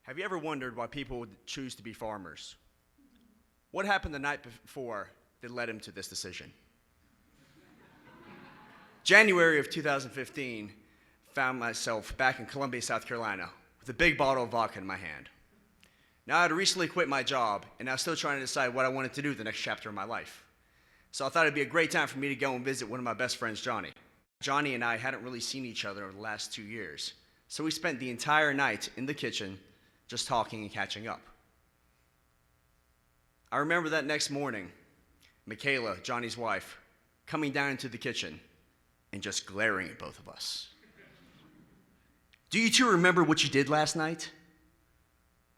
Have you ever wondered why people would choose to be farmers? What happened the night before that led him to this decision? January of 2015, found myself back in Columbia, South Carolina, with a big bottle of vodka in my hand. Now, I had recently quit my job, and I was still trying to decide what I wanted to do the next chapter of my life. So I thought it'd be a great time for me to go and visit one of my best friends, Johnny. Johnny and I hadn't really seen each other over the last 2 years, so we spent the entire night in the kitchen just talking and catching up. I remember that next morning, Michaela, Johnny's wife, coming down into the kitchen and just glaring at both of us. "Do you two remember what you did last night?"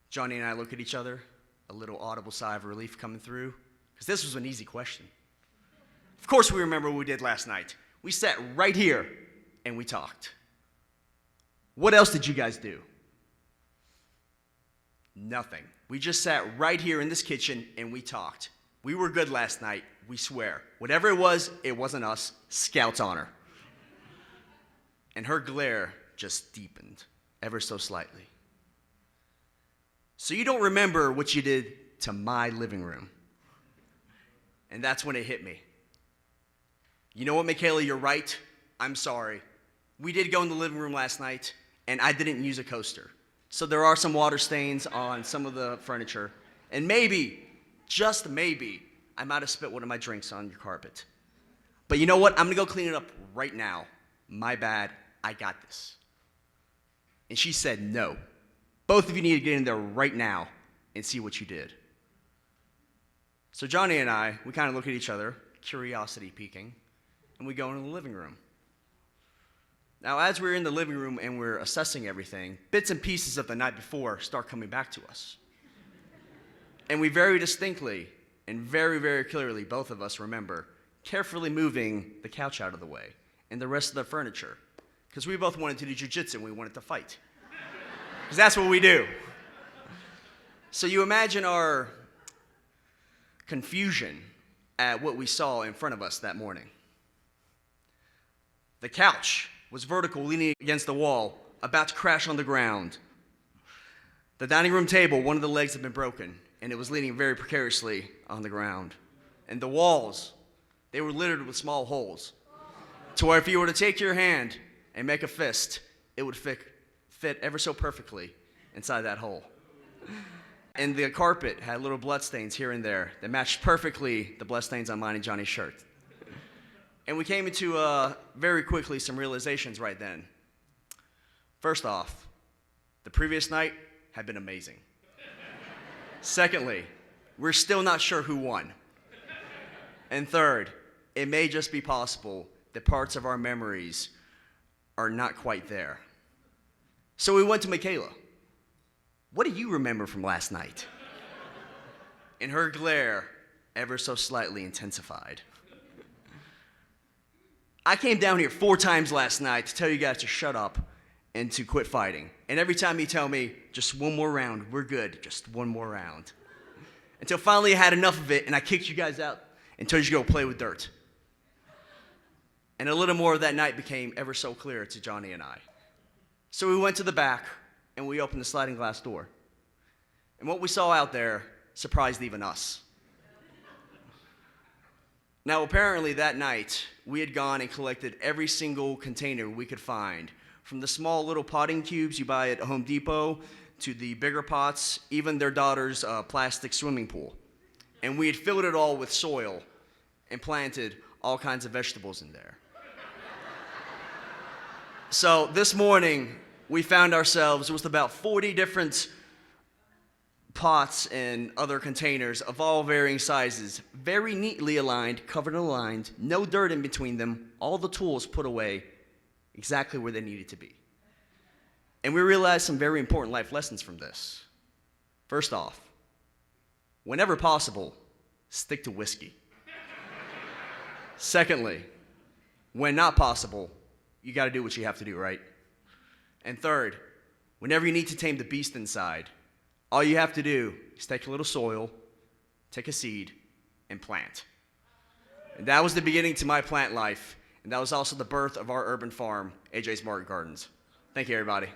Johnny and I look at each other, a little audible sigh of relief coming through, because this was an easy question. Of course we remember what we did last night. We sat right here and we talked. What else did you guys do? Nothing. We just sat right here in this kitchen and we talked. We were good last night, we swear. Whatever it wasn't us. Scout's honor. And her glare just deepened ever so slightly. "So you don't remember what you did to my living room?" And that's when it hit me. You know what, Michaela, you're right. I'm sorry. We did go in the living room last night, and I didn't use a coaster. So there are some water stains on some of the furniture. And maybe, just maybe, I might have spit one of my drinks on your carpet. But you know what? I'm going to go clean it up right now. My bad. I got this. And she said, "No. Both of you need to get in there right now and see what you did." So Johnny and I, we kind of look at each other, curiosity peaking, and we go into the living room. Now, as we're in the living room and we're assessing everything, bits and pieces of the night before start coming back to us. And we very distinctly and very, very clearly, both of us remember carefully moving the couch out of the way and the rest of the furniture, because we both wanted to do jujitsu and we wanted to fight. Because that's what we do. So you imagine our confusion at what we saw in front of us that morning. The couch was vertical, leaning against the wall, about to crash on the ground. The dining room table, one of the legs had been broken, and it was leaning very precariously on the ground. And the walls, they were littered with small holes, to where if you were to take your hand and make a fist, it would fit ever so perfectly inside that hole. And the carpet had little bloodstains here and there that matched perfectly the bloodstains on mine and Johnny's shirt. And we came into very quickly some realizations right then. First off, the previous night had been amazing. Secondly, we're still not sure who won. And third, it may just be possible that parts of our memories are not quite there. So we went to Michaela. "What do you remember from last night?" And her glare ever so slightly intensified. "I came down here 4 times last night to tell you guys to shut up and to quit fighting. And every time you tell me, just one more round, we're good, just one more round. Until finally I had enough of it and I kicked you guys out and told you to go play with dirt." And a little more of that night became ever so clear to Johnny and I. So we went to the back and we opened the sliding glass door. And what we saw out there surprised even us. Now, apparently that night, we had gone and collected every single container we could find, from the small little potting cubes you buy at Home Depot to the bigger pots, even their daughter's plastic swimming pool. And we had filled it all with soil and planted all kinds of vegetables in there. So this morning, we found ourselves with about 40 different pots and other containers of all varying sizes, very neatly aligned, covered and aligned, no dirt in between them, all the tools put away exactly where they needed to be. And we realized some very important life lessons from this. First off, whenever possible, stick to whiskey. Secondly, when not possible, you got to do what you have to do, right? And third, whenever you need to tame the beast inside, all you have to do is take a little soil, take a seed, and plant. And that was the beginning to my plant life, and that was also the birth of our urban farm, AJ's Market Gardens. Thank you, everybody.